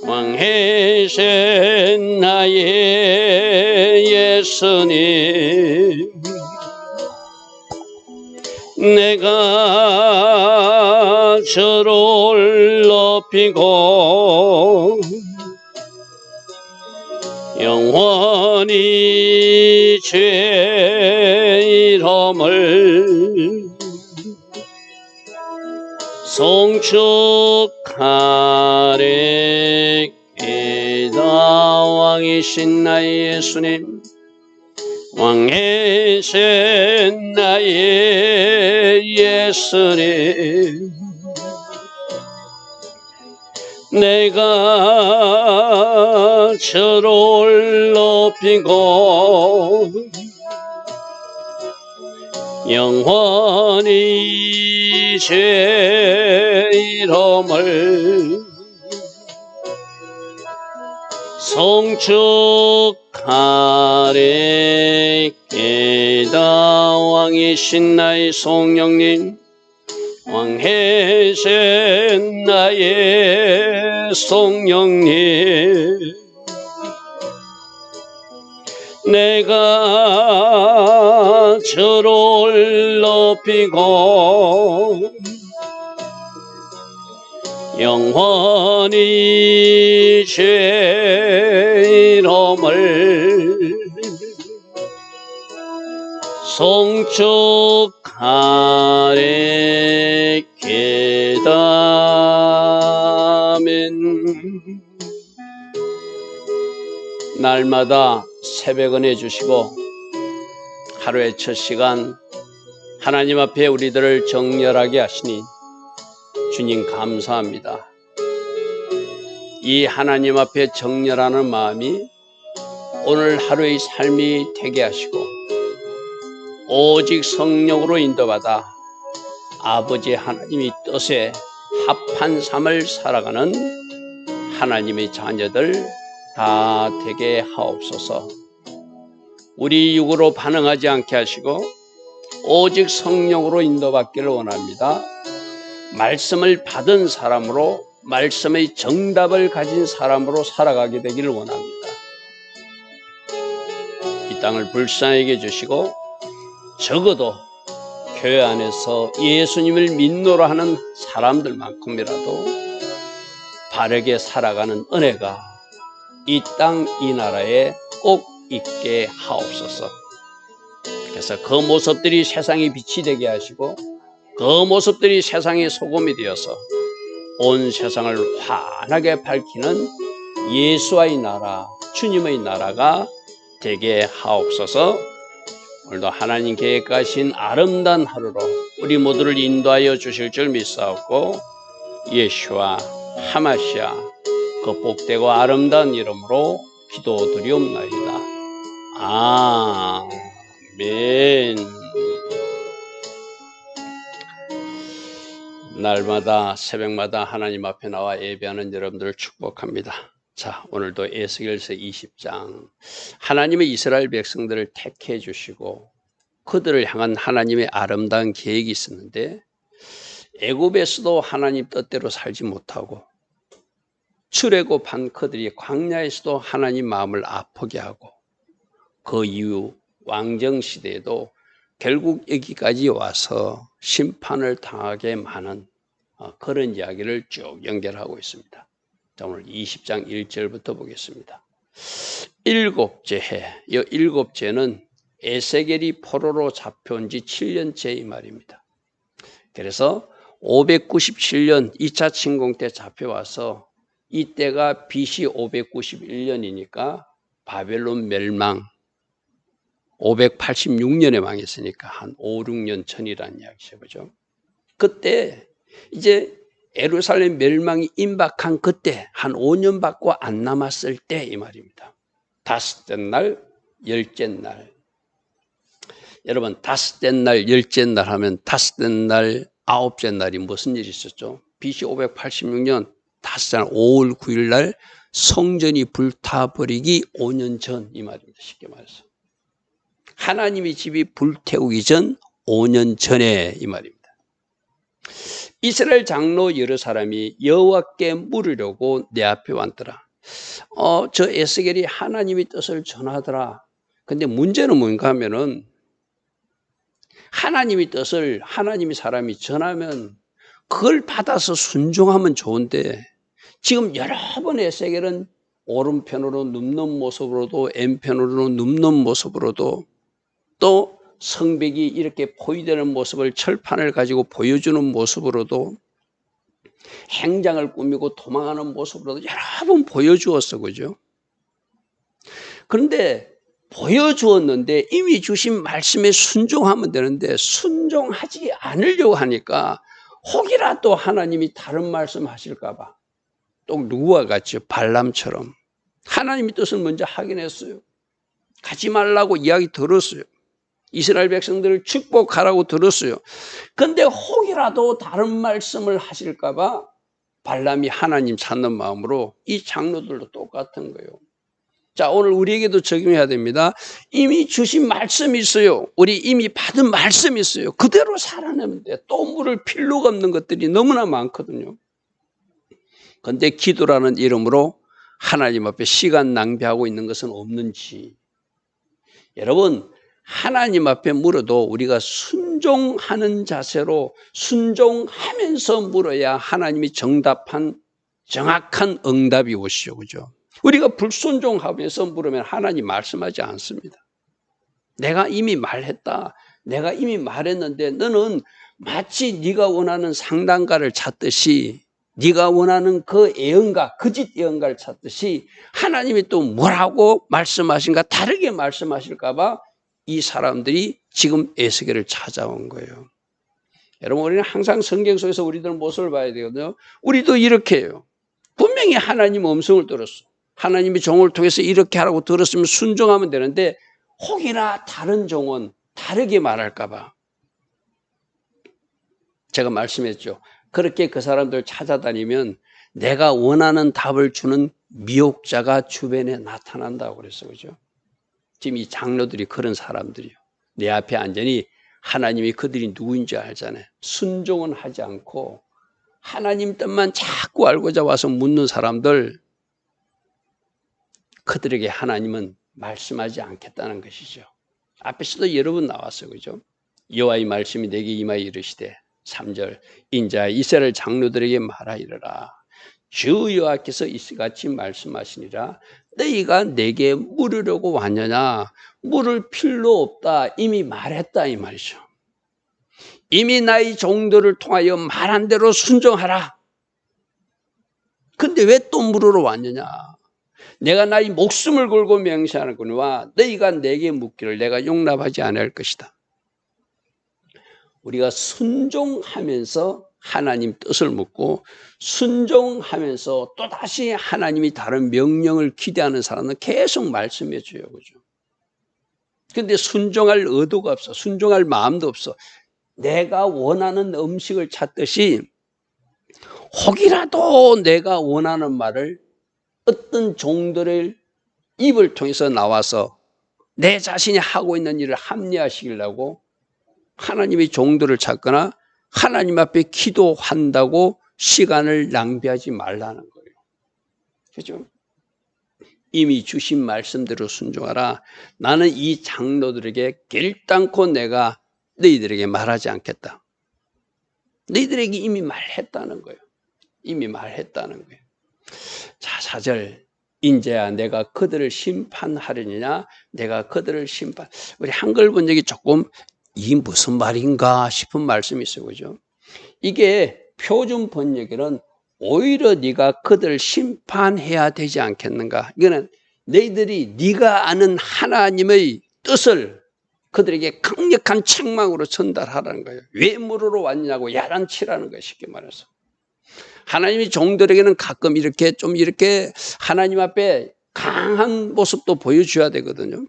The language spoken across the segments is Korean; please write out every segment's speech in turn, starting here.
왕이신 나의 예수님, 내가 저를 높이고 영원히 죄 이름을 송축하리이다. 왕이신 나의 예수님, 왕이신 나의 예수님, 내가 저를 높이고 영원히 제 이름을 송축하리이다. 왕이신 나의 성령님, 왕이신 나의 성령님, 내가 저를 높이고 영원히 제 이름을 송축하리이다. 아멘. 날마다 새벽 은혜 주시고 하루의 첫 시간 하나님 앞에 우리들을 정결하게 하시니 주님 감사합니다. 이 하나님 앞에 정결하는 마음이 오늘 하루의 삶이 되게 하시고 오직 성령으로 인도받아 아버지 하나님의 뜻에 합한 삶을 살아가는 하나님의 자녀들 다 되게 하옵소서. 우리 육으로 반응하지 않게 하시고 오직 성령으로 인도받기를 원합니다. 말씀을 받은 사람으로, 말씀의 정답을 가진 사람으로 살아가게 되기를 원합니다. 이 땅을 불쌍하게 해주시고 적어도 교회 안에서 예수님을 믿노라 하는 사람들만큼이라도 바르게 살아가는 은혜가 이 땅, 이 나라에 꼭 있게 하옵소서. 그래서 그 모습들이 세상의 빛이 되게 하시고 그 모습들이 세상의 소금이 되어서 온 세상을 환하게 밝히는 예수의 나라, 주님의 나라가 되게 하옵소서. 오늘도 하나님 계획하신 아름다운 하루로 우리 모두를 인도하여 주실 줄 믿사옵고 예수와 하마시아 그 복되고 아름다운 이름으로 기도드리옵나이다. 아멘. 날마다 새벽마다 하나님 앞에 나와 예배하는 여러분들을 축복합니다. 자, 오늘도 에스겔서 20장 하나님의 이스라엘 백성들을 택해 주시고 그들을 향한 하나님의 아름다운 계획이 있었는데 애굽에서도 하나님 뜻대로 살지 못하고 출애굽한 그들이 광야에서도 하나님 마음을 아프게 하고 그 이후 왕정시대에도 결국 여기까지 와서 심판을 당하게 많은 그런 이야기를 쭉 연결하고 있습니다. 자, 오늘 20장 1절부터 보겠습니다. 일곱째 해, 이 일곱째는 에스겔이 포로로 잡혀온 지 7년째 이 말입니다. 그래서 597년 2차 침공 때 잡혀와서 이때가 BC 591년이니까 바벨론 멸망 586년에 망했으니까 한 5, 6년 전이라는 이야기죠. 그죠? 그때 이제 예루살렘 멸망이 임박한 그때 한 5년 밖에 안 남았을 때 이 말입니다. 다섯째 날, 열째 날. 여러분 다섯째 날, 열째 날 하면 다섯째 날, 아홉째 날이 무슨 일이 있었죠? BC 586년 다섯째 날 5월 9일 날 성전이 불타버리기 5년 전 이 말입니다. 쉽게 말해서. 하나님의 집이 불태우기 전 5년 전에 이 말입니다. 이스라엘 장로 여러 사람이 여호와께 물으려고 내 앞에 왔더라. 저 에스겔이 하나님의 뜻을 전하더라. 근데 문제는 뭔가 하면은 하나님의 뜻을 하나님의 사람이 전하면 그걸 받아서 순종하면 좋은데 지금 여러 번 에스겔은 오른편으로 눕는 모습으로도 왼편으로 눕는 모습으로도 또 성벽이 이렇게 포위되는 모습을 철판을 가지고 보여주는 모습으로도 행장을 꾸미고 도망하는 모습으로도 여러 번 보여주었어. 그죠? 그런데 보여주었는데 이미 주신 말씀에 순종하면 되는데 순종하지 않으려고 하니까 혹이라도 하나님이 다른 말씀 하실까 봐 또 누구와 같죠? 발람처럼 하나님의 뜻을 먼저 확인했어요. 가지 말라고 이야기 들었어요. 이스라엘 백성들을 축복하라고 들었어요. 그런데 혹이라도 다른 말씀을 하실까 봐 발람이 하나님 찾는 마음으로 이 장로들도 똑같은 거예요. 자, 오늘 우리에게도 적용해야 됩니다. 이미 주신 말씀이 있어요. 우리 이미 받은 말씀이 있어요. 그대로 살아내면 돼. 또 물을 필요가 없는 것들이 너무나 많거든요. 그런데 기도라는 이름으로 하나님 앞에 시간 낭비하고 있는 것은 없는지. 여러분, 하나님 앞에 물어도 우리가 순종하는 자세로 순종하면서 물어야 하나님이 정답한 정확한 응답이 오시죠. 그죠? 우리가 불순종하면서 물으면 하나님 말씀하지 않습니다. 내가 이미 말했다. 내가 이미 말했는데 너는 마치 네가 원하는 상담가를 찾듯이 네가 원하는 그 예언가, 거짓 예언가를 찾듯이 하나님이 또 뭐라고 말씀하신가 다르게 말씀하실까 봐 이 사람들이 지금 에스겔을 찾아온 거예요. 여러분 우리는 항상 성경 속에서 우리들 모습을 봐야 되거든요. 우리도 이렇게 해요. 분명히 하나님 음성을 들었어. 하나님이 종을 통해서 이렇게 하라고 들었으면 순종하면 되는데 혹이나 다른 종은 다르게 말할까 봐. 제가 말씀했죠. 그렇게 그 사람들 찾아다니면 내가 원하는 답을 주는 미혹자가 주변에 나타난다고 그랬어요. 그죠? 지금 이 장로들이 그런 사람들이요. 내 앞에 앉으니 하나님이 그들이 누구인지 알잖아요. 순종은 하지 않고 하나님 뜻만 자꾸 알고자 와서 묻는 사람들, 그들에게 하나님은 말씀하지 않겠다는 것이죠. 앞에서도 여러 번 나왔어요. 그죠? 여호와의 말씀이 내게 임하여 이르시되 3절 인자 이스라엘 장로들에게 말하이르라. 주 여호와께서 이같이 말씀하시니라. 너희가 내게 물으려고 왔느냐? 물을 필요 없다. 이미 말했다 이 말이죠. 이미 나의 종들을 통하여 말한 대로 순종하라. 근데 왜 또 물으러 왔느냐? 내가 나의 목숨을 걸고 맹세하는거니와 너희가 내게 묻기를 내가 용납하지 않을 것이다. 우리가 순종하면서 하나님 뜻을 묻고 순종하면서 또다시 하나님이 다른 명령을 기대하는 사람은 계속 말씀해 줘요. 그죠? 근데 순종할 의도가 없어. 순종할 마음도 없어. 내가 원하는 음식을 찾듯이 혹이라도 내가 원하는 말을 어떤 종들의 입을 통해서 나와서 내 자신이 하고 있는 일을 합리화시키려고 하나님의 종들을 찾거나 하나님 앞에 기도한다고 시간을 낭비하지 말라는 거예요. 그렇죠? 이미 주신 말씀대로 순종하라. 나는 이 장로들에게 결단코 내가 너희들에게 말하지 않겠다. 너희들에게 이미 말했다는 거예요. 이미 말했다는 거예요. 자, 4절 인자야 내가 그들을 심판하려느냐 내가 그들을 우리 한글 번역이 조금 이게 무슨 말인가 싶은 말씀이 있어요. 그죠? 이게 표준 번역에는 오히려 네가 그들을 심판해야 되지 않겠는가. 이거는 너희들이 네가 아는 하나님의 뜻을 그들에게 강력한 책망으로 전달하라는 거예요. 왜 물으러 왔냐고 야단치라는 거예요. 쉽게 말해서. 하나님이 종들에게는 가끔 이렇게 하나님 앞에 강한 모습도 보여줘야 되거든요.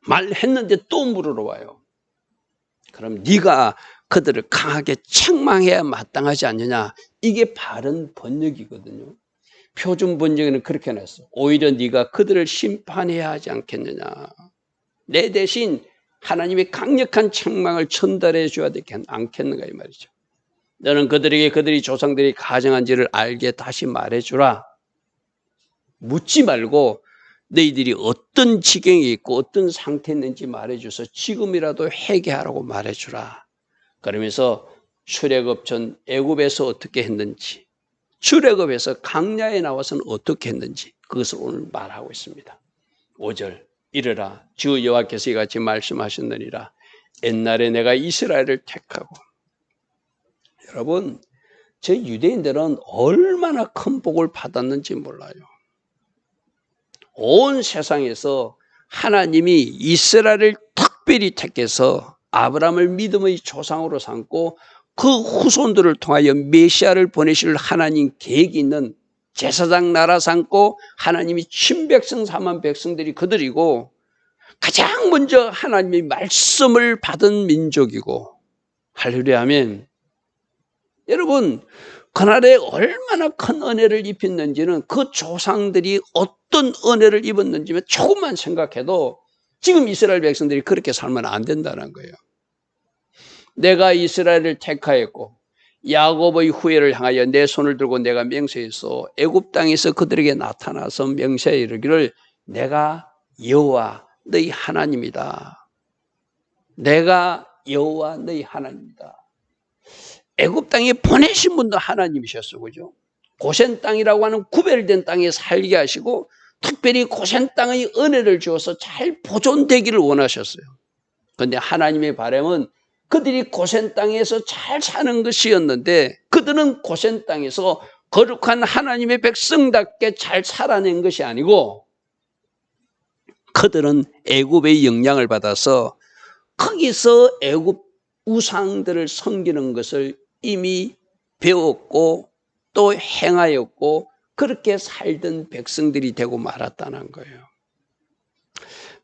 말했는데 또 물으러 와요. 그럼 네가 그들을 강하게 책망해야 마땅하지 않느냐. 이게 바른 번역이거든요. 표준 번역에는 그렇게 놨어. 오히려 네가 그들을 심판해야 하지 않겠느냐. 내 대신 하나님의 강력한 책망을 전달해 줘야 되지 않겠는가 이 말이죠. 너는 그들에게 그들이 조상들이 가정한지를 알게 다시 말해주라. 묻지 말고 너희들이 어떤 지경에 있고 어떤 상태에 있는지 말해줘서 지금이라도 회개하라고 말해주라. 그러면서 출애굽 전 애굽에서 어떻게 했는지, 출애굽에서 광야에 나와서는 어떻게 했는지 그것을 오늘 말하고 있습니다. 5절 이르라 주 여호와께서 이같이 말씀하셨느니라. 옛날에 내가 이스라엘을 택하고. 여러분, 저 유대인들은 얼마나 큰 복을 받았는지 몰라요. 온 세상에서 하나님이 이스라엘을 특별히 택해서 아브라함을 믿음의 조상으로 삼고 그 후손들을 통하여 메시아를 보내실 하나님 계획이 있는 제사장 나라 삼고 하나님이 친백성 삼은 백성들이 그들이고 가장 먼저 하나님의 말씀을 받은 민족이고. 할렐루야 아멘. 여러분, 그날에 얼마나 큰 은혜를 입혔는지는 그 조상들이 어떤 은혜를 입었는지 조금만 생각해도 지금 이스라엘 백성들이 그렇게 살면 안 된다는 거예요. 내가 이스라엘을 택하였고 야곱의 후예를 향하여 내 손을 들고 내가 맹세해서 애굽 땅에서 그들에게 나타나서 맹세하여 이르기를 내가 여호와 너희 하나님이다. 내가 여호와 너희 하나님이다. 애굽 땅에 보내신 분도 하나님이셨어, 그죠? 고센 땅이라고 하는 구별된 땅에 살게 하시고 특별히 고센 땅의 은혜를 주어서 잘 보존되기를 원하셨어요. 그런데 하나님의 바람은 그들이 고센 땅에서 잘 사는 것이었는데 그들은 고센 땅에서 거룩한 하나님의 백성답게 잘 살아낸 것이 아니고 그들은 애굽의 영향을 받아서 거기서 애굽 우상들을 섬기는 것을 이미 배웠고 또 행하였고 그렇게 살던 백성들이 되고 말았다는 거예요.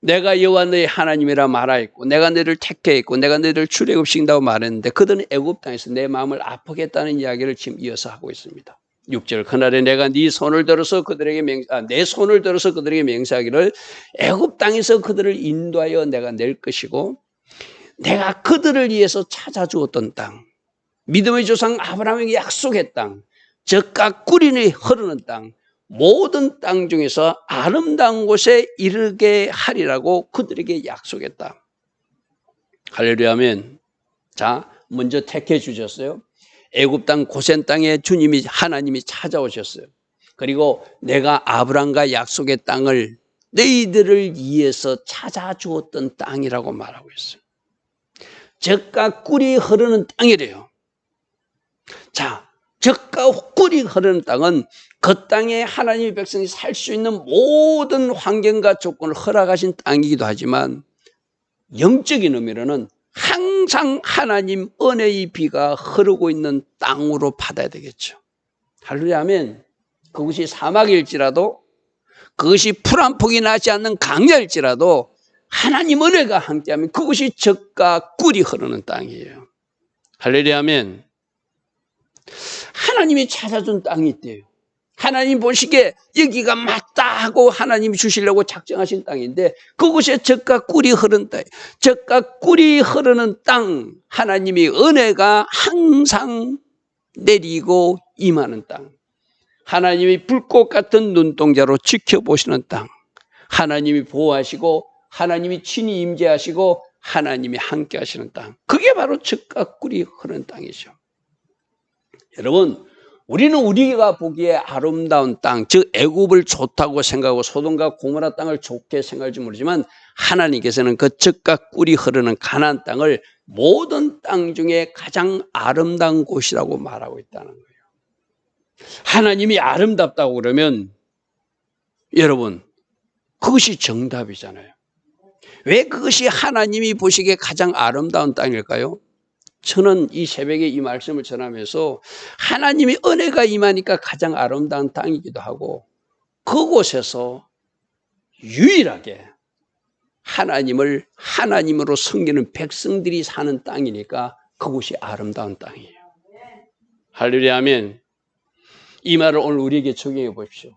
내가 여호와 너희 하나님이라 말하였고 내가 너희를 택했고 내가 너희를 출애굽시킨다고 말했는데 그들은 애굽 땅에서 내 마음을 아프겠다는 이야기를 지금 이어서 하고 있습니다. 6절 그날에 내가 네 손을 들어서 그들에게 내 손을 들어서 그들에게 맹세하기를 애굽 땅에서 그들을 인도하여 내가 낼 것이고 내가 그들을 위해서 찾아주었던 땅, 믿음의 조상 아브라함에게 약속의 땅, 젖과 꿀이 흐르는 땅, 모든 땅 중에서 아름다운 곳에 이르게 하리라고 그들에게 약속했다. 할렐루야 아멘. 자, 먼저 택해 주셨어요. 애굽 땅 고센 땅에 주님이 하나님이 찾아오셨어요. 그리고 내가 아브라함과 약속의 땅을 너희들을 위해서 찾아주었던 땅이라고 말하고 있어요. 젖과 꿀이 흐르는 땅이래요. 자, 젖과 꿀이 흐르는 땅은 그 땅에 하나님의 백성이 살 수 있는 모든 환경과 조건을 허락하신 땅이기도 하지만 영적인 의미로는 항상 하나님 은혜의 비가 흐르고 있는 땅으로 받아야 되겠죠. 할렐루야 아멘. 그것이 사막일지라도 그것이 풀 한 폭이 나지 않는 강야일지라도 하나님 은혜가 함께하면 그것이 젖과 꿀이 흐르는 땅이에요. 할렐루야 아멘. 하나님이 찾아준 땅이 있대요. 하나님 보시기에 여기가 맞다 하고 하나님이 주시려고 작정하신 땅인데 그곳에 젖과 꿀이 흐르는 땅, 젖과 꿀이 흐르는 땅, 하나님이 은혜가 항상 내리고 임하는 땅, 하나님이 불꽃 같은 눈동자로 지켜보시는 땅, 하나님이 보호하시고 하나님이 친히 임재하시고 하나님이 함께 하시는 땅, 그게 바로 젖과 꿀이 흐르는 땅이죠. 여러분, 우리는 우리가 보기에 아름다운 땅, 즉 애굽을 좋다고 생각하고 소돔과 고모라 땅을 좋게 생각할지 모르지만 하나님께서는 그 젖과 꿀이 흐르는 가나안 땅을 모든 땅 중에 가장 아름다운 곳이라고 말하고 있다는 거예요. 하나님이 아름답다고 그러면 여러분 그것이 정답이잖아요. 왜 그것이 하나님이 보시기에 가장 아름다운 땅일까요? 저는 이 새벽에 이 말씀을 전하면서 하나님의 은혜가 임하니까 가장 아름다운 땅이기도 하고, 그곳에서 유일하게 하나님을 하나님으로 섬기는 백성들이 사는 땅이니까 그곳이 아름다운 땅이에요. 할렐루야, 아멘. 이 말을 오늘 우리에게 적용해 보십시오.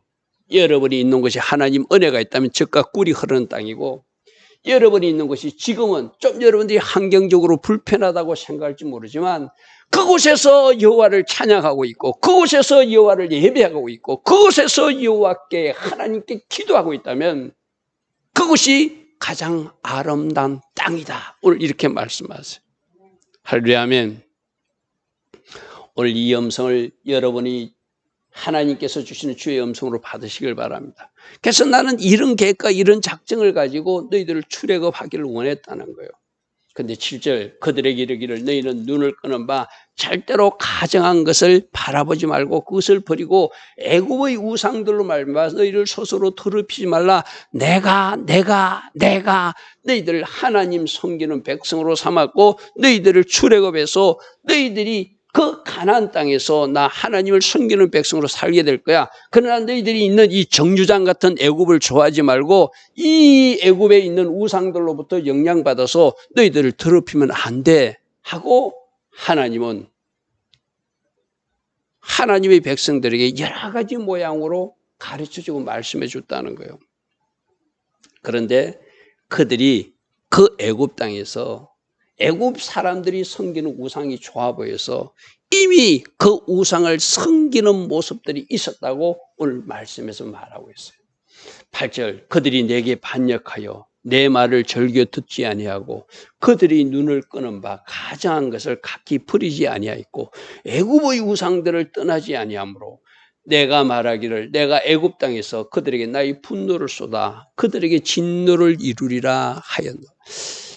여러분이 있는 곳이 하나님 은혜가 있다면 젖과 꿀이 흐르는 땅이고, 여러분이 있는 곳이 지금은 좀 여러분들이 환경적으로 불편하다고 생각할지 모르지만 그곳에서 여호와를 찬양하고 있고, 그곳에서 여호와를 예배하고 있고, 그곳에서 여호와께 하나님께 기도하고 있다면 그것이 가장 아름다운 땅이다. 오늘 이렇게 말씀하세요. 할렐루야, 아멘. 오늘 이 음성을 여러분이 하나님께서 주시는 주의 음성으로 받으시길 바랍니다. 그래서 나는 이런 계획과 이런 작정을 가지고 너희들을 출애굽하기를 원했다는 거예요. 근데 7절 그들에게 이르기를 너희는 눈을 끄는 바 절대로 가정한 것을 바라보지 말고 그것을 버리고 애굽의 우상들로 말미암아 너희를 스스로 더럽히지 말라. 내가 너희들을 하나님 섬기는 백성으로 삼았고 너희들을 출애굽해서 너희들이 그 가나안 땅에서 나 하나님을 섬기는 백성으로 살게 될 거야. 그러나 너희들이 있는 이 정류장 같은 애굽을 좋아하지 말고 이 애굽에 있는 우상들로부터 영향받아서 너희들을 더럽히면 안 돼 하고 하나님은 하나님의 백성들에게 여러 가지 모양으로 가르쳐주고 말씀해 줬다는 거예요. 그런데 그들이 그 애굽 땅에서 애굽 사람들이 섬기는 우상이 좋아 보여서 이미 그 우상을 섬기는 모습들이 있었다고 오늘 말씀에서 말하고 있어요. 8절 그들이 내게 반역하여 내 말을 절겨 듣지 아니하고 그들이 눈을 끄는 바 가장한 것을 각기 버리지 아니하였고 애굽의 우상들을 떠나지 아니하므로 내가 말하기를 내가 애굽 땅에서 그들에게 나의 분노를 쏟아 그들에게 진노를 이루리라 하였노.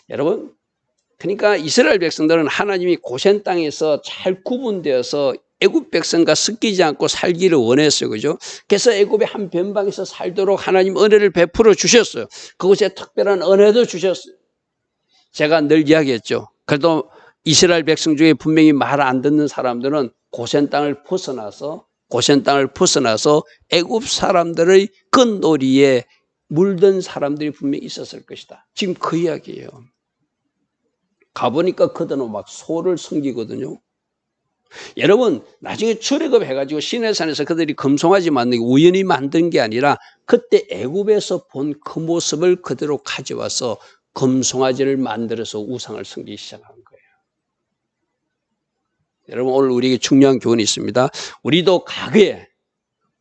여러분, 그러니까 이스라엘 백성들은 하나님이 고센 땅에서 잘 구분되어서 애굽 백성과 섞이지 않고 살기를 원했어요. 그죠? 그래서 애굽의 한 변방에서 살도록 하나님 은혜를 베풀어 주셨어요. 그곳에 특별한 은혜도 주셨어요. 제가 늘 이야기했죠. 그래도 이스라엘 백성 중에 분명히 말 안 듣는 사람들은 고센 땅을 벗어나서 애굽 사람들의 그 놀이에 물든 사람들이 분명히 있었을 것이다. 지금 그 이야기예요. 가보니까 그들은 막 소를 섬기거든요. 여러분, 나중에 출애굽 해가지고 시내산에서 그들이 금송아지 만든 게 우연히 만든 게 아니라 그때 애굽에서 본 그 모습을 그대로 가져와서 금송아지를 만들어서 우상을 섬기기 시작한 거예요. 여러분, 오늘 우리에게 중요한 교훈이 있습니다. 우리도 과거에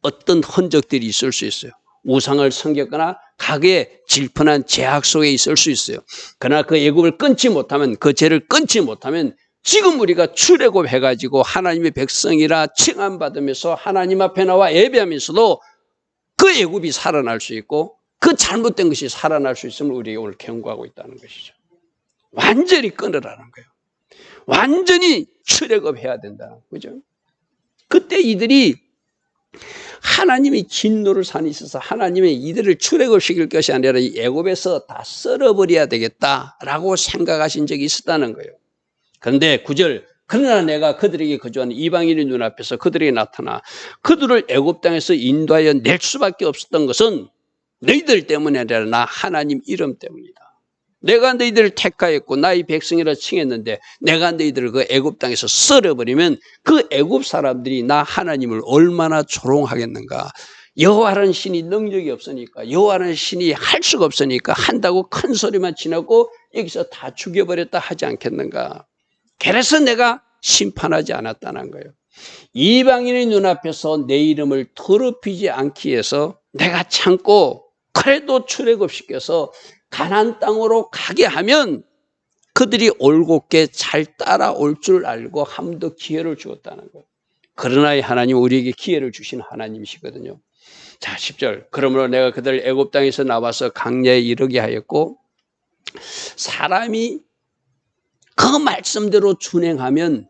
어떤 흔적들이 있을 수 있어요. 우상을 섬겼거나 과거에 질펀한 죄악 속에 있을 수 있어요. 그러나 그 애굽을 끊지 못하면, 그 죄를 끊지 못하면 지금 우리가 출애굽 해가지고 하나님의 백성이라 칭함받으면서 하나님 앞에 나와 예배하면서도 그 애굽이 살아날 수 있고 그 잘못된 것이 살아날 수 있음을 우리에게 오늘 경고하고 있다는 것이죠. 완전히 끊으라는 거예요. 완전히 출애굽해야 된다. 그죠? 그때 이들이 하나님이 진노를 산에 있어서 하나님이 이들을 출애굽시킬 것이 아니라 이 애굽에서 다 썰어버려야 되겠다라고 생각하신 적이 있었다는 거예요. 그런데 9절 그러나 내가 그들에게 거주하는 이방인의 눈앞에서 그들에게 나타나 그들을 애굽 땅에서 인도하여 낼 수밖에 없었던 것은 너희들 때문이 아니라 나 하나님 이름 때문이다. 내가 너희들을 택하였고 나의 백성이라 칭했는데 내가 너희들을 그 애굽 땅에서 썰어버리면 그 애굽 사람들이 나 하나님을 얼마나 조롱하겠는가. 여호와라는 신이 능력이 없으니까, 여호와라는 신이 할 수가 없으니까 한다고 큰 소리만 지나고 여기서 다 죽여버렸다 하지 않겠는가. 그래서 내가 심판하지 않았다는 거예요. 이방인의 눈앞에서 내 이름을 더럽히지 않기 위해서 내가 참고 그래도 출애굽시켜서 가나안 땅으로 가게 하면 그들이 올곧게 잘 따라올 줄 알고 한 번 더 기회를 주었다는 거예요. 그러나 하나님 우리에게 기회를 주신 하나님이시거든요. 자, 10절 그러므로 내가 그들을 애굽 땅에서 나와서 광야에 이르게 하였고 사람이 그 말씀대로 준행하면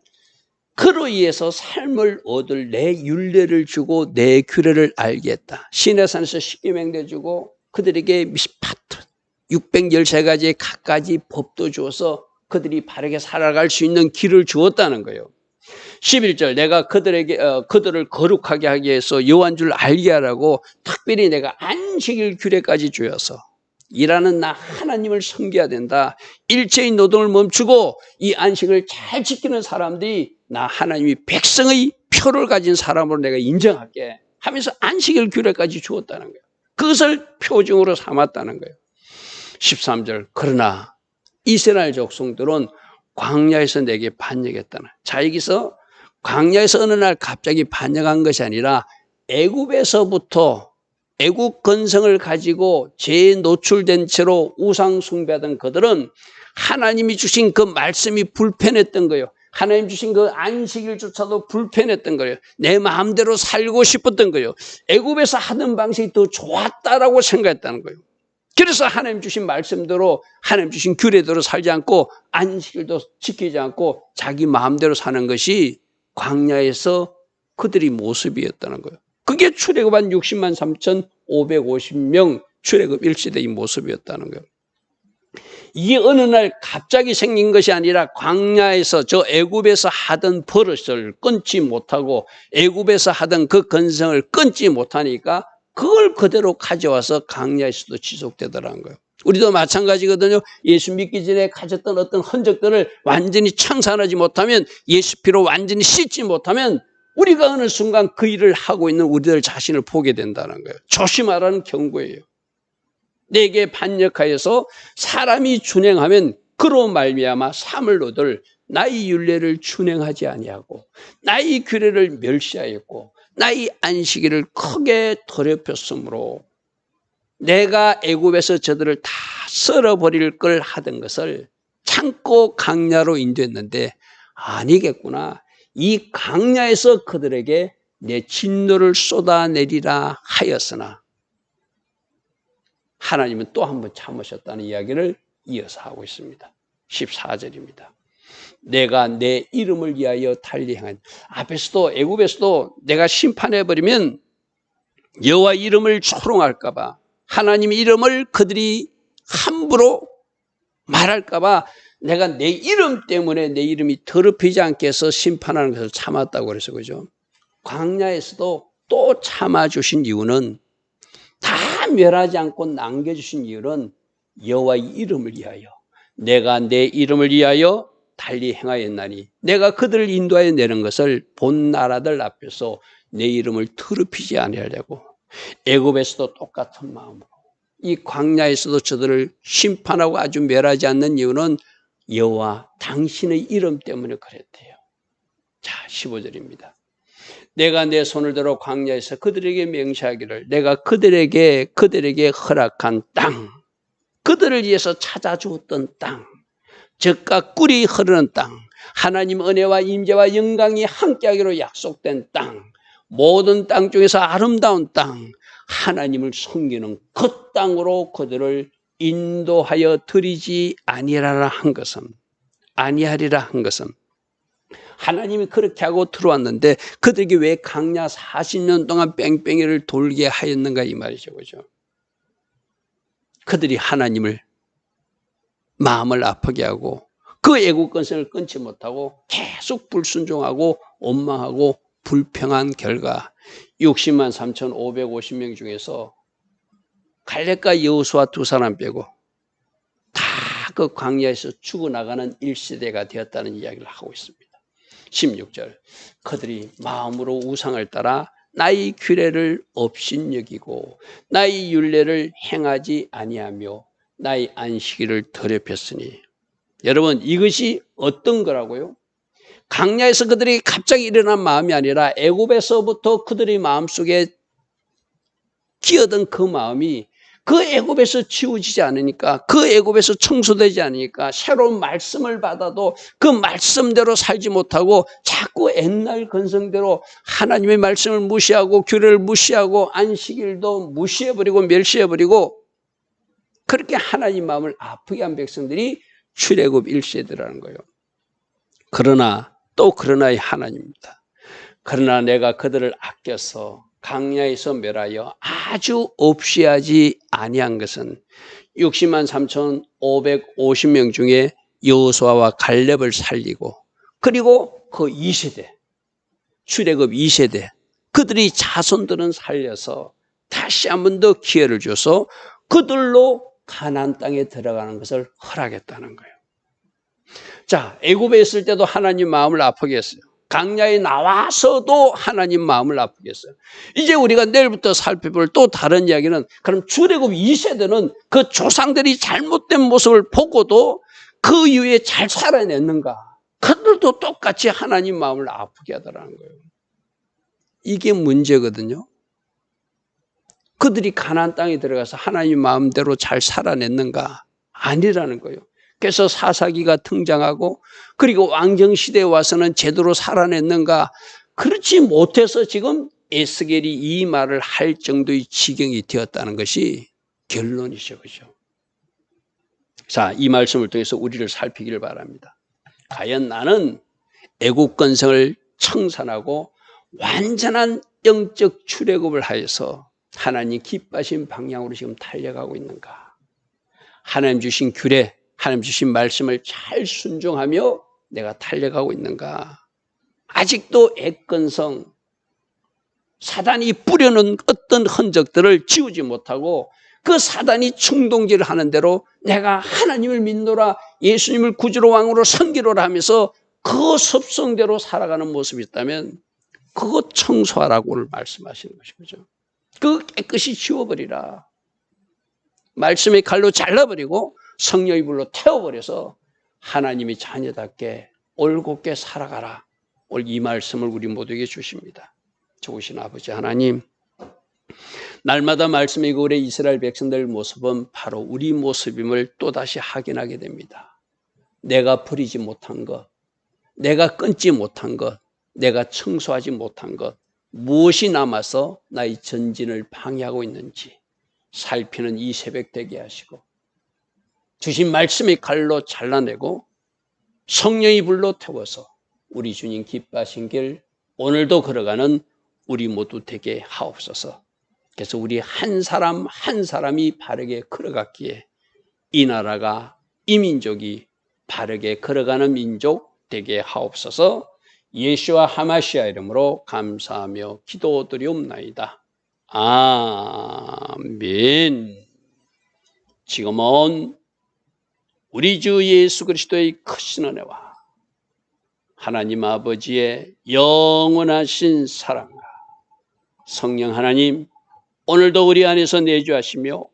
그로 인해서 삶을 얻을 내 율례를 주고 내 규례를 알게 했다. 시내산에서 십계명도 주고 그들에게 미스파트 613가지의 갖가지 법도 주어서 그들이 바르게 살아갈 수 있는 길을 주었다는 거예요. 11절 내가 그들을 거룩하게 하기 위해서 여호와인 줄 알게 하라고 특별히 내가 안식일 규례까지 주어서 일하는 나 하나님을 섬겨야 된다. 일체의 노동을 멈추고 이 안식을 잘 지키는 사람들이 나 하나님이 백성의 표를 가진 사람으로 내가 인정할게 하면서 안식일 규례까지 주었다는 거예요. 그것을 표징으로 삼았다는 거예요. 13절 그러나 이스라엘 족속들은 광야에서 내게 반역했다는. 자, 여기서 광야에서 어느 날 갑자기 반역한 것이 아니라 애굽에서부터 애국 근성을 가지고 죄에 노출된 채로 우상 숭배하던 그들은 하나님이 주신 그 말씀이 불편했던 거예요. 하나님 주신 그 안식일조차도 불편했던 거예요. 내 마음대로 살고 싶었던 거예요. 애굽에서 하던 방식이 더 좋았다라고 생각했다는 거예요. 그래서 하나님 주신 말씀대로 하나님 주신 규례대로 살지 않고 안식일도 지키지 않고 자기 마음대로 사는 것이 광야에서 그들의 모습이었다는 거예요. 그게 출애굽한 60만 3,550명 출애굽 1세대의 모습이었다는 거예요. 이게 어느 날 갑자기 생긴 것이 아니라 광야에서 저 애굽에서 하던 버릇을 끊지 못하고 애굽에서 하던 그 근성을 끊지 못하니까 그걸 그대로 가져와서 광야에서도 지속되더라는 거예요. 우리도 마찬가지거든요. 예수 믿기 전에 가졌던 어떤 흔적들을 완전히 청산하지 못하면 예수 피로 완전히 씻지 못하면 우리가 어느 순간 그 일을 하고 있는 우리들 자신을 보게 된다는 거예요. 조심하라는 경고예요. 내게 반역하여서 사람이 준행하면 그로 말미암아 사물 얻을 나의 율례를 준행하지 아니하고 나의 규례를 멸시하였고 나의 안식일을 크게 더럽혔으므로 내가 애굽에서 저들을 다 썰어버릴 걸 하던 것을 참고 광야로 인도했는데 아니겠구나. 이 광야에서 그들에게 내 진노를 쏟아내리라 하였으나 하나님은 또 한 번 참으셨다는 이야기를 이어서 하고 있습니다. 14절입니다. 내가 내 이름을 위하여 달리 행한. 앞에서도 애굽에서도 내가 심판해버리면 여호와 이름을 조롱할까 봐 하나님 이름을 그들이 함부로 말할까 봐 내가 내 이름 때문에 내 이름이 더럽히지 않게 해서 심판하는 것을 참았다고 그래서 그죠. 광야에서도 또 참아주신 이유는 다 멸하지 않고 남겨주신 이유는 여호와의 이름을 위하여 내가 내 이름을 위하여 달리 행하였나니 내가 그들을 인도하여 내는 것을 본 나라들 앞에서 내 이름을 더럽히지 아니하려고. 애굽에서도 똑같은 마음으로 이 광야에서도 저들을 심판하고 아주 멸하지 않는 이유는 여호와 당신의 이름 때문에 그랬대요. 자, 15절입니다. 내가 내 손을 들어 광야에서 그들에게 맹세하기를 내가 그들에게 허락한 땅, 그들을 위해서 찾아주었던 땅, 젖과 꿀이 흐르는 땅, 하나님 은혜와 임재와 영광이 함께하기로 약속된 땅, 모든 땅 중에서 아름다운 땅, 하나님을 섬기는 그 땅으로 그들을 인도하여 드리지 아니하리라 한 것은 하나님이 그렇게 하고 들어왔는데 그들에게 왜 광야 40년 동안 뺑뺑이를 돌게 하였는가 이 말이죠. 그죠? 그들이 하나님을 마음을 아프게 하고 그 애국 근성을 끊지 못하고 계속 불순종하고 원망하고 불평한 결과 60만 3,550명 중에서 갈렙과 여호수아 두 사람 빼고 다 그 광야에서 죽어나가는 1세대가 되었다는 이야기를 하고 있습니다. 16절 그들이 마음으로 우상을 따라 나의 규례를 업신여기고 나의 율례를 행하지 아니하며 나의 안식일을 더럽혔으니. 여러분 이것이 어떤 거라고요? 광야에서 그들이 갑자기 일어난 마음이 아니라 애굽에서부터 그들의 마음속에 끼어든 그 마음이 그 애굽에서 지워지지 않으니까 그 애굽에서 청소되지 않으니까 새로운 말씀을 받아도 그 말씀대로 살지 못하고 자꾸 옛날 근성대로 하나님의 말씀을 무시하고 규례를 무시하고 안식일도 무시해버리고 멸시해버리고 그렇게 하나님 마음을 아프게 한 백성들이 출애굽 1세대라는 거예요. 그러나의 하나님입니다. 그러나 내가 그들을 아껴서 광야에서 멸하여 아주 없이하지 아니한 것은 60만 3,550명 중에 여호수아와 갈렙을 살리고, 그리고 그 2세대, 출애굽 2세대, 그들이 자손들은 살려서 다시 한 번 더 기회를 줘서 그들로 가나안 땅에 들어가는 것을 허락했다는 거예요. 자, 애굽에 있을 때도 하나님 마음을 아프게 했어요. 광야에 나와서도 하나님 마음을 아프게 했어요. 이제 우리가 내일부터 살펴볼 또 다른 이야기는, 그럼 출애굽 2세대는 그 조상들이 잘못된 모습을 보고도 그 이후에 잘 살아냈는가? 그들도 똑같이 하나님 마음을 아프게 하더라는 거예요. 이게 문제거든요. 그들이 가나안 땅에 들어가서 하나님 마음대로 잘 살아냈는가? 아니라는 거예요. 그래서 사사기가 등장하고, 그리고 왕정시대에 와서는 제대로 살아냈는가? 그렇지 못해서 지금 에스겔이 이 말을 할 정도의 지경이 되었다는 것이 결론이죠. 그죠? 자, 이 말씀을 통해서 우리를 살피기를 바랍니다. 과연 나는 애국 건성을 청산하고 완전한 영적 출애굽을 하여서 하나님 기뻐하신 방향으로 지금 달려가고 있는가? 하나님 주신 규례, 하나님 주신 말씀을 잘 순종하며 내가 달려가고 있는가? 아직도 애건성, 사단이 뿌려놓은 어떤 흔적들을 지우지 못하고 그 사단이 충동질을 하는 대로 내가 하나님을 믿노라, 예수님을 구주로 왕으로 섬기로라 하면서 그 습성대로 살아가는 모습이 있다면 그거 청소하라고 오늘 말씀하시는 것이죠. 그거 깨끗이 지워버리라. 말씀의 칼로 잘라버리고 성령의 불로 태워버려서 하나님이 자녀답게 올곧게 살아가라. 오늘 이 말씀을 우리 모두에게 주십니다. 좋으신 아버지 하나님, 날마다 말씀의 고래 이스라엘 백성들 모습은 바로 우리 모습임을 또다시 확인하게 됩니다. 내가 버리지 못한 것, 내가 끊지 못한 것, 내가 청소하지 못한 것, 무엇이 남아서 나의 전진을 방해하고 있는지 살피는 이 새벽 되게 하시고, 주신 말씀의 칼로 잘라내고 성령의 불로 태워서 우리 주님 기뻐하신 길 오늘도 걸어가는 우리 모두 되게 하옵소서. 그래서 우리 한 사람 한 사람이 바르게 걸어갔기에 이 나라가, 이 민족이 바르게 걸어가는 민족 되게 하옵소서. 예수와 하마시아 이름으로 감사하며 기도드리옵나이다. 아멘. 지금은 우리 주 예수 그리스도의 크신 은혜와 하나님 아버지의 영원하신 사랑과 성령 하나님, 오늘도 우리 안에서 내주하시며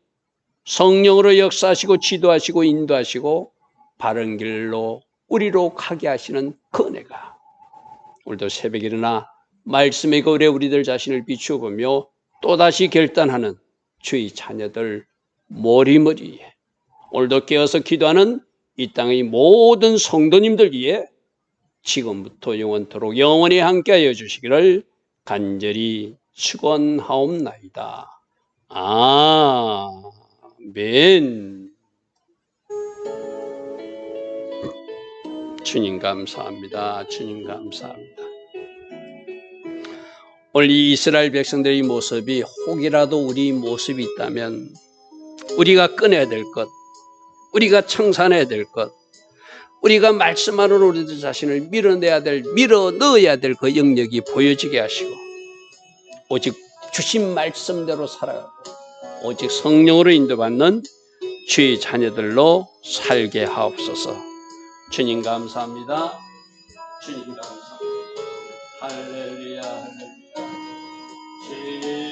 성령으로 역사하시고 지도하시고 인도하시고 바른 길로 우리로 가게 하시는 그 은혜가 오늘도 새벽에 일어나 말씀의 거울에 우리들 자신을 비추어 보며 또다시 결단하는 주의 자녀들 머리머리에, 오늘도 깨어서 기도하는 이 땅의 모든 성도님들 위해 지금부터 영원토록 영원히 함께하여 주시기를 간절히 축원하옵나이다. 아멘. 주님 감사합니다. 주님 감사합니다. 오늘 이 이스라엘 백성들의 모습이 혹이라도 우리 모습이 있다면 우리가 꺼내야 될 것, 우리가 청산해야 될 것, 우리가 말씀 안으로 우리들 자신을 밀어 넣어야 될 그 영역이 보여지게 하시고 오직 주신 말씀대로 살아가고 오직 성령으로 인도받는 주의 자녀들로 살게 하옵소서. 주님 감사합니다. 주님 감사합니다. 할렐루야, 할렐루야.